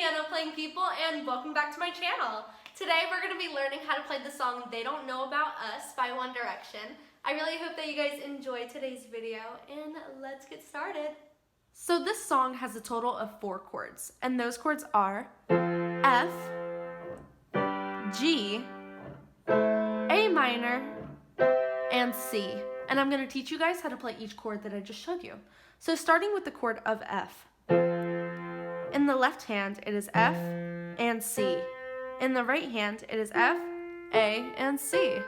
piano playing people, and welcome back to my channel. Today we're going to be learning how to play the song They Don't Know About Us by One Direction. I really hope that you guys enjoy today's video, and let's get started. So this song has a total of 4 chords, and those chords are F, G, A minor, and C. And I'm going to teach you guys how to play each chord that I just showed you. So starting with the chord of F. In the left hand, it is F and C. In the right hand, it is F, A, and C.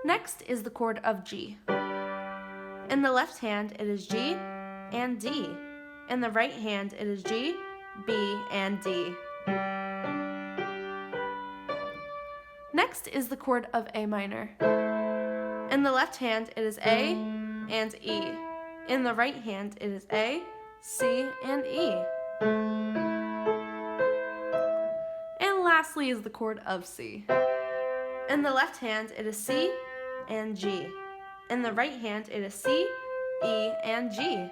Next is the chord of G. In the left hand, it is G and D. In the right hand, it is G, B, and D. Next is the chord of A minor. In the left hand, it is A and E. In the right hand, it is A, C, and E. And lastly is the chord of C. In the left hand, it is C and G. In the right hand, it is C, E, and G.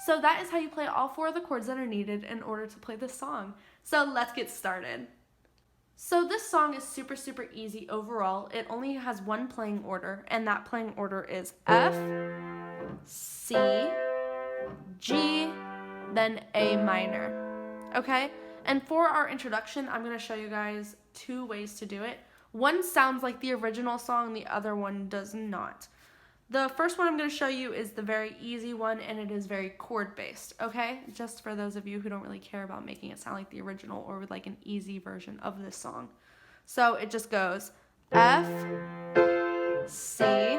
So that is how you play all 4 of the chords that are needed in order to play this song. So let's get started. So this song is super easy overall. It only has one playing order, and that playing order is F, C, G, then A minor. Okay? And for our introduction, I'm going to show you guys 2 ways to do it. One sounds like the original song, the other one does not. The first one I'm going to show you is the very easy one, and it is very chord based, okay? Just for those of you who don't really care about making it sound like the original or with like an easy version of this song. So it just goes F, C,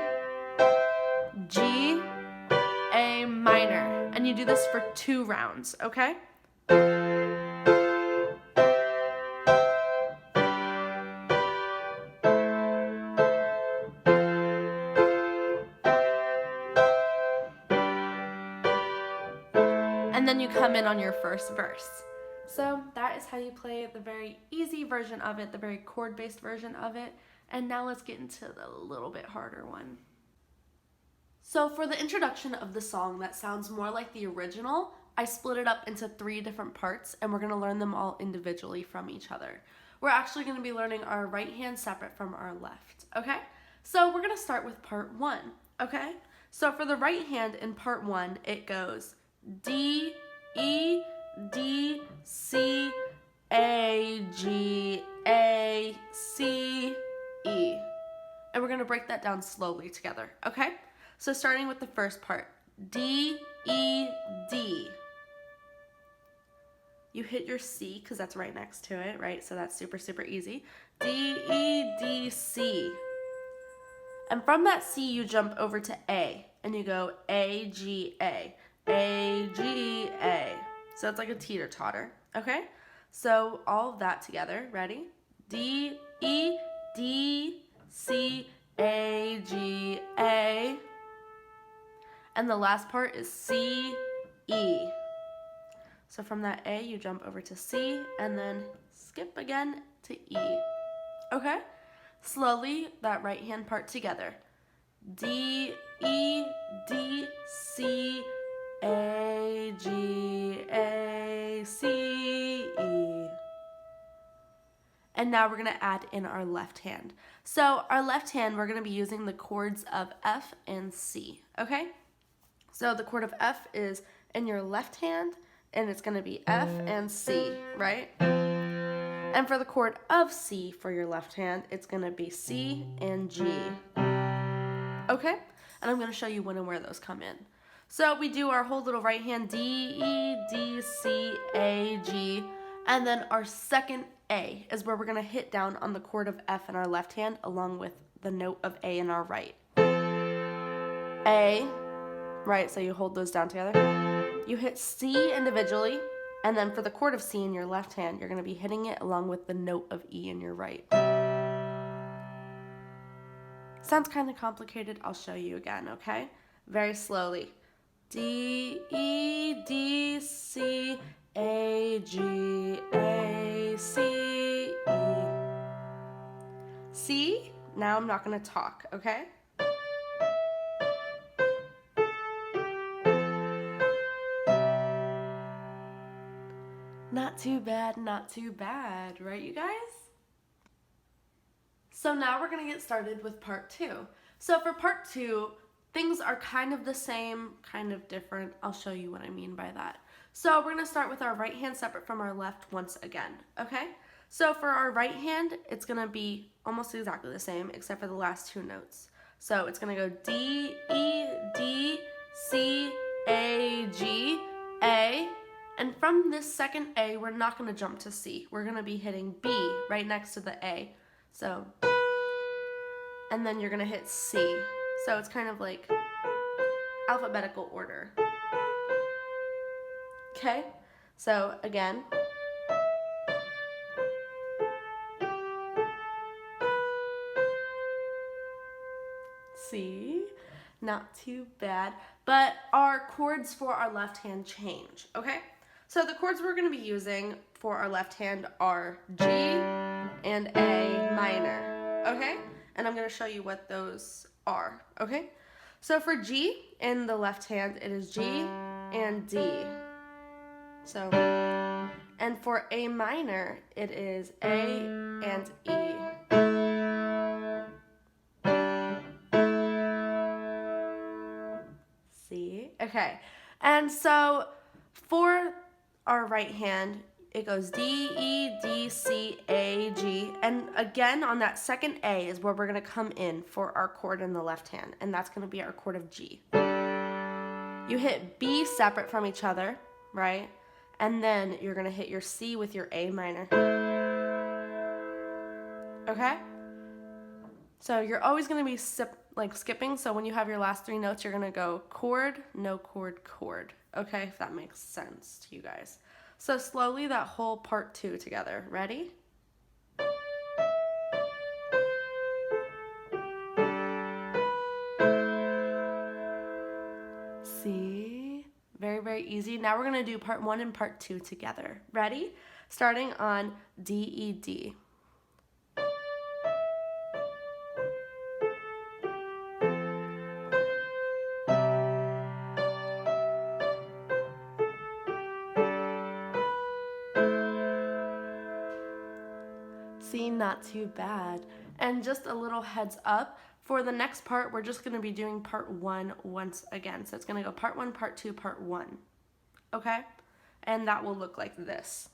G, A minor. And you do this for 2 rounds, okay? And then you come in on your first verse. So that is how you play the very easy version of it, the very chord-based version of it. And now let's get into the little bit harder one. So for the introduction of the song that sounds more like the original, I split it up into 3 different parts, and we're going to learn them all individually from each other. We're actually going to be learning our right hand separate from our left, okay? So we're going to start with part 1, okay? So for the right hand in part 1, it goes D, E, D, C, A, G, A, C, E. And we're going to break that down slowly together, okay? So starting with the first part, D, E, D. You hit your C because that's right next to it, right? So that's super easy. D, E, D, C. And from that C, you jump over to A, and you go A, G, A. A, G, A. So it's like a teeter-totter, okay? So all of that together, ready? D, E, D, C, A, G, A. And the last part is C, E. So from that A, you jump over to C, and then skip again to E, okay? Slowly, that right hand part together. D, E, D, C, A, G, A, C, E. And now we're going to add in our left hand. So our left hand, we're going to be using the chords of F and C, okay? So the chord of F is in your left hand, and it's going to be F and C, right? And for the chord of C for your left hand, it's going to be C and G, okay? And I'm going to show you when and where those come in. So we do our whole little right hand, D, E, D, C, A, G, and then our second A is where we're going to hit down on the chord of F in our left hand along with the note of A in our right. A, right, so you hold those down together. You hit C individually, and then for the chord of C in your left hand, you're going to be hitting it along with the note of E in your right. Sounds kind of complicated. I'll show you again, okay? Very slowly. D, E, D, C, A, G, A, C, E. See? Now I'm not going to talk, okay? Not too bad, not too bad, right, you guys? So now we're gonna get started with part 2. So for part 2, things are kind of the same, kind of different. I'll show you what I mean by that. So we're gonna start with our right hand separate from our left once again, okay? So for our right hand, it's gonna be almost exactly the same except for the last 2 notes. So it's gonna go D, E, D, C, A, G, A. And from this second A, we're not gonna jump to C. We're gonna be hitting B right next to the A. So, and then you're gonna hit C. So it's kind of like alphabetical order. Okay? So again. See? Not too bad. But our chords for our left hand change, okay? So the chords we're going to be using for our left hand are G and A minor, okay? And I'm going to show you what those are, okay? So for G in the left hand, it is G and D. So, and for A minor, it is A and E. See? Okay. And so for our right hand, it goes D, E, D, C, A, G. And again, on that second A is where we're going to come in for our chord in the left hand. And that's going to be our chord of G. You hit B separate from each other, right? And then you're going to hit your C with your A minor. Okay? So you're always going to be skipping. So when you have your last 3 notes, you're going to go chord, no chord, chord. Okay, if that makes sense to you guys. So slowly that whole part 2 together. Ready? See? Very, very easy. Now we're going to do part 1 and part 2 together. Ready? Starting on D, E, D. See, not too bad. And just a little heads up, for the next part, we're just going to be doing part 1 once again. So it's going to go part 1, part 2, part 1. Okay? And that will look like this.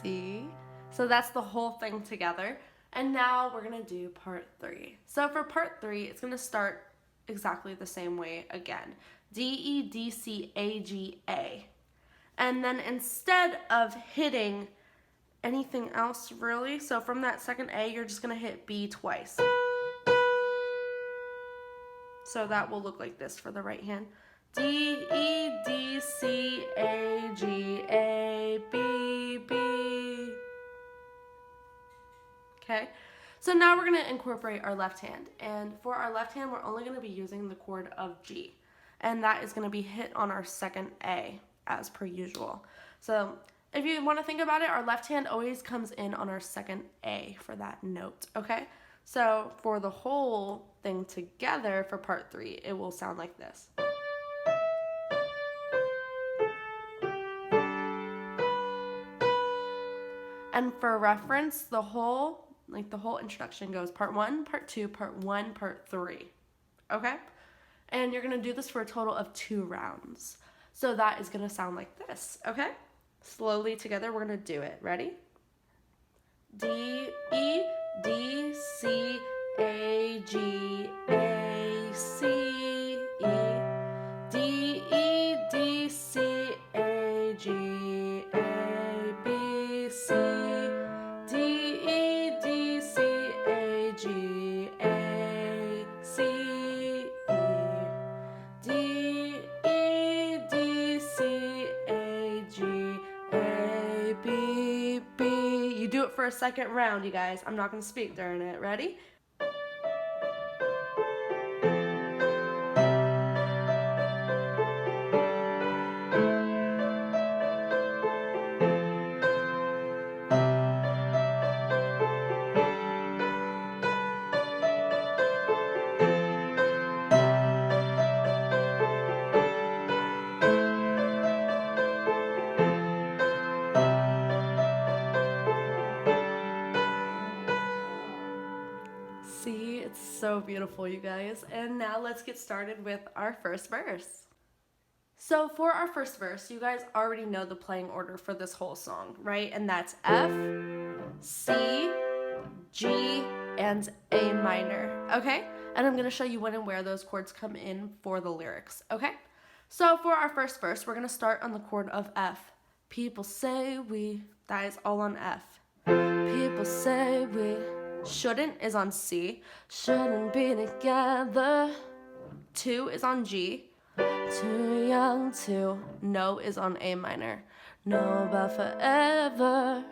See? So that's the whole thing together. And now we're going to do part 3. So for part 3, it's going to start exactly the same way again. D, E, D, C, A, G, A. And then instead of hitting anything else really, so from that second A, you're just going to hit B twice. So that will look like this for the right hand. D, E, D, C, A, G, A, B, B. Okay, so now we're going to incorporate our left hand. And for our left hand, we're only going to be using the chord of G. And that is going to be hit on our second A, as per usual. So if you want to think about it, our left hand always comes in on our second A for that note, okay? So for the whole thing together for part 3, it will sound like this. And for reference, the whole introduction goes part 1, part 2, part 1, part 3. Okay? And you're going to do this for a total of 2 rounds. So that is going to sound like this. Okay? Slowly together, we're going to do it. Ready? D, E, D, C, A, G, A, C, E. D, E, D, C, A, G, A, B, C. D, E, D, C, A, G, A, C, E. D, E, D, C, A, G, A, B, B. You do it for a second round, you guys. I'm not going to speak during it. Ready? See, it's so beautiful, you guys. And now let's get started with our first verse. So for our first verse, you guys already know the playing order for this whole song, right? And that's F, C, G, and A minor, okay? And I'm gonna show you when and where those chords come in for the lyrics, okay? So for our first verse, we're gonna start on the chord of F. People say we, that is all on F. People say we shouldn't is on C, shouldn't be together. 2 is on G. Too young to know is on A minor. Know about forever.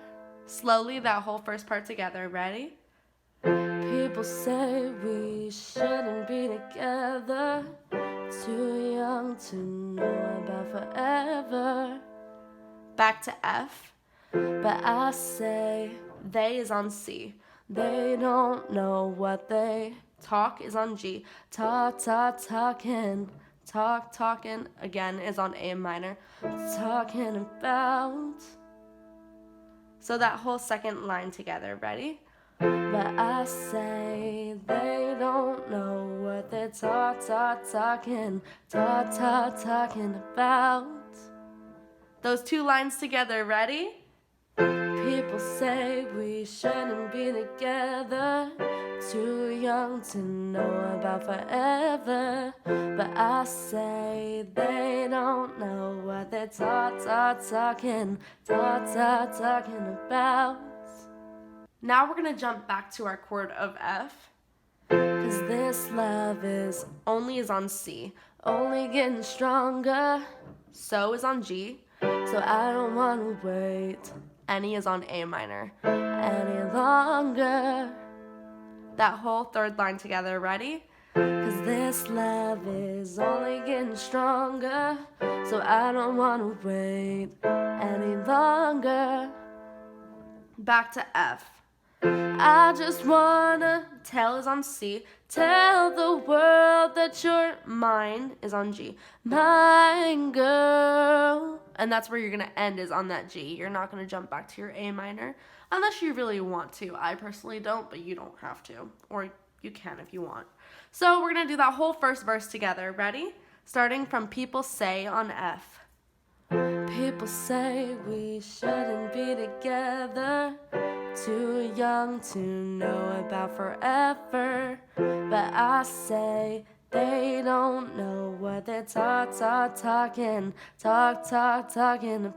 Slowly, that whole first part together. Ready? People say we shouldn't be together. Too young to know about forever. Back to F. But I say they is on C. They don't know what they talk is on G. Talking. Talking again is on A minor. Talking about. So that whole second line together, ready? But I say they don't know what they're talking about. Those 2 lines together, ready? People say we shouldn't be together. Too young to know about forever. But I say they don't know what they're talking about. Now we're gonna jump back to our chord of F. Cause this love is only is on C. Only getting stronger. So is on G. So I don't wanna wait. Any is on A minor. Any longer. That whole third line together, ready? Cause this love is only getting stronger. So I don't wanna wait any longer. Back to F. I just wanna tell is on C. Tell the world that you're mine is on G. Mine girl. And that's where you're gonna end is on that G. You're not gonna jump back to your A minor unless you really want to. I personally don't, but you don't have to. Or you can if you want. So we're gonna do that whole first verse together. Ready? Starting from people say on F. People say we shouldn't be together. Too young to know about forever. But I say they don't know what they're talking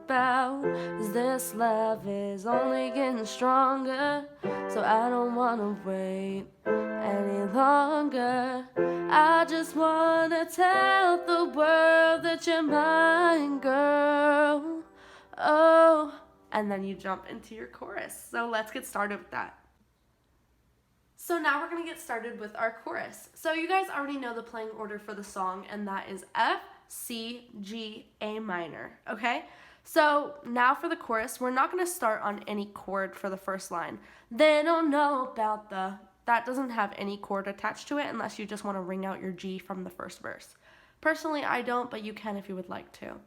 about. 'Cause this love is only getting stronger. So I don't wanna wait any longer. I just wanna tell the world that you're mine, girl. Oh. And then you jump into your chorus. So let's get started with that. So now we're gonna get started with our chorus. So you guys already know the playing order for the song, and that is F, C, G, A minor, okay? So now for the chorus, we're not gonna start on any chord for the first line. They don't know about the, that doesn't have any chord attached to it unless you just wanna ring out your G from the first verse. Personally, I don't, but you can if you would like to.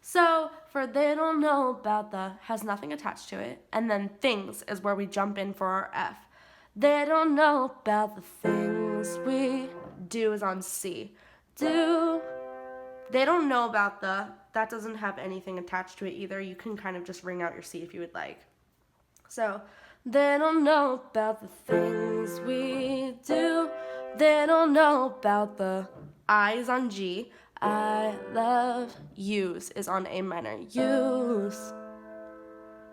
So for they don't know about the has nothing attached to it, and then things is where we jump in for our F. They don't know about the things we do is on C. Do. They don't know about the, that doesn't have anything attached to it either. You can kind of just ring out your C if you would like. So they don't know about the things we do. They don't know about the I is on G. I love yous is on A minor. Yous.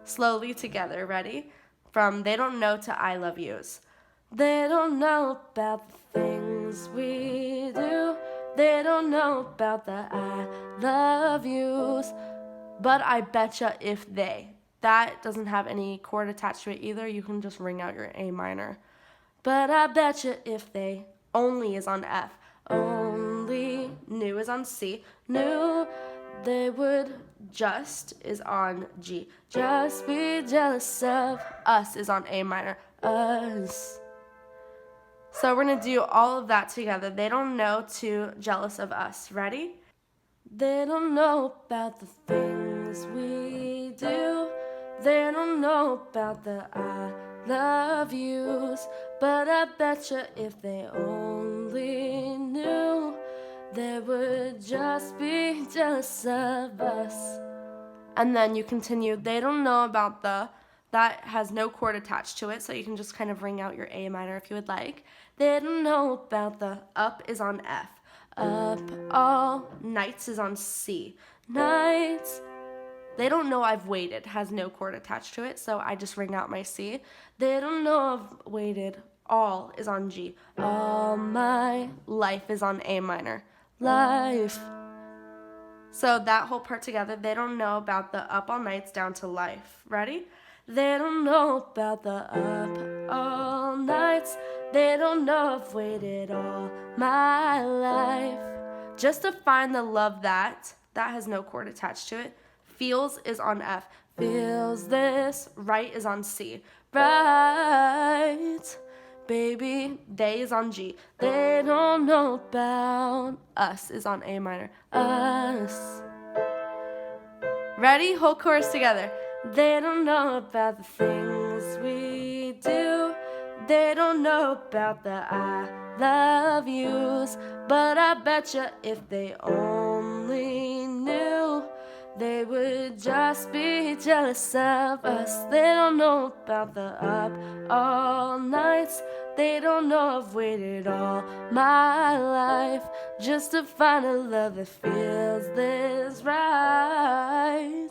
Slowly together, ready? From they don't know to I love yous. They don't know about the things we do. They don't know about the I love yous. But I betcha if they. That doesn't have any chord attached to it either. You can just ring out your A minor. But I betcha if they only is on F. Only new is on C. Knew they would just is on G. Just be jealous of us is on A minor. Us. So we're gonna do all of that together. They don't know to jealous of us. Ready? They don't know about the things we do. They don't know about the I love yous. But I betcha if they only knew, they would just be jealous of us. And then you continue, they don't know about the, that has no chord attached to it, so you can just kind of ring out your A minor if you would like. They don't know about the up is on F. Up all nights is on C. Nights. They don't know I've waited, has no chord attached to it, so I just ring out my C. They don't know I've waited. All is on G. All my life is on A minor. Life. So that whole part together, they don't know about the up all nights down to life. Ready? They don't know about the up all nights. They don't know I've waited all my life just to find the love that has no chord attached to it. Feels is on F. Feels this. Right is on C. Right. Baby, they is on G. They don't know about us is on A minor. Us. Ready? Whole chorus together. They don't know about the things we do. They don't know about the I love yous. But I betcha if they only knew, they would just be jealous of us. They don't know about the up all nights. They don't know I've waited all my life just to find a love that feels this right.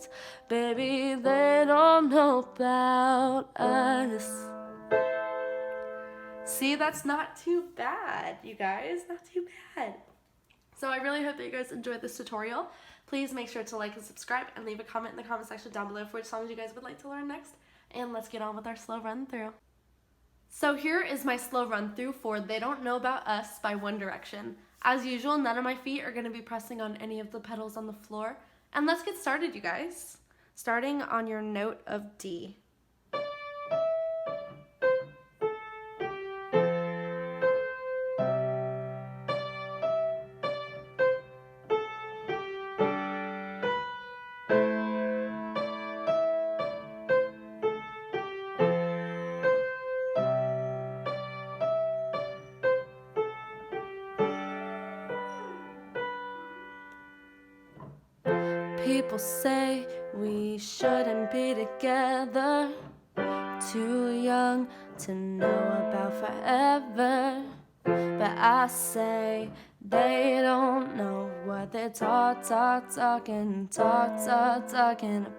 Baby, they don't know about us. See, that's not too bad, you guys. Not too bad. So I really hope that you guys enjoyed this tutorial. Please make sure to like and subscribe and leave a comment in the comment section down below for which songs you guys would like to learn next. And let's get on with our slow run through. So here is my slow run through for They Don't Know About Us by One Direction. As usual, none of my feet are going to be pressing on any of the pedals on the floor. And let's get started, you guys. Starting on your note of D. People say we shouldn't be together, too young to know about forever. But I say they don't know what they're talking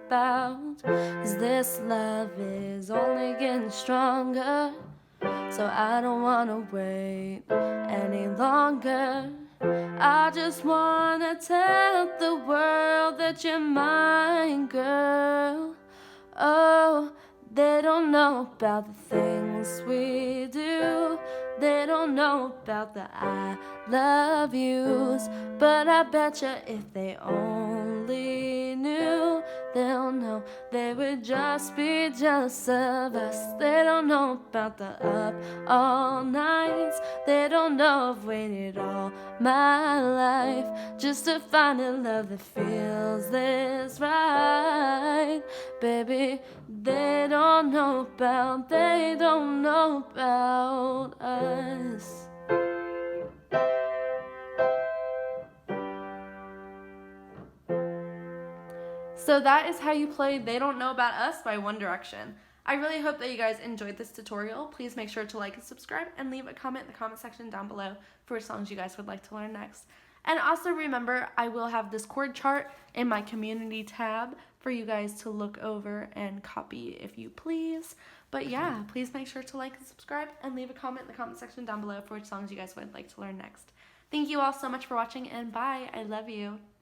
about. 'Cause this love is only getting stronger, so I don't wanna wait any longer. I just wanna tell the world that you're mine, girl. Oh, they don't know about the things we do. They don't know about the I love yous. But I betcha if they only knew, they'll know they would just be jealous of us. They don't know about the up all nights. They don't know I've waited all my life just to find a love that feels this right. Baby, they don't know about us. So that is how you play They Don't Know About Us by One Direction. I really hope that you guys enjoyed this tutorial. Please make sure to like and subscribe and leave a comment in the comment section down below for songs you guys would like to learn next. And also remember, I will have this chord chart in my community tab for you guys to look over and copy if you please. But yeah, please make sure to like and subscribe and leave a comment in the comment section down below for which songs you guys would like to learn next. Thank you all so much for watching, and bye. I love you.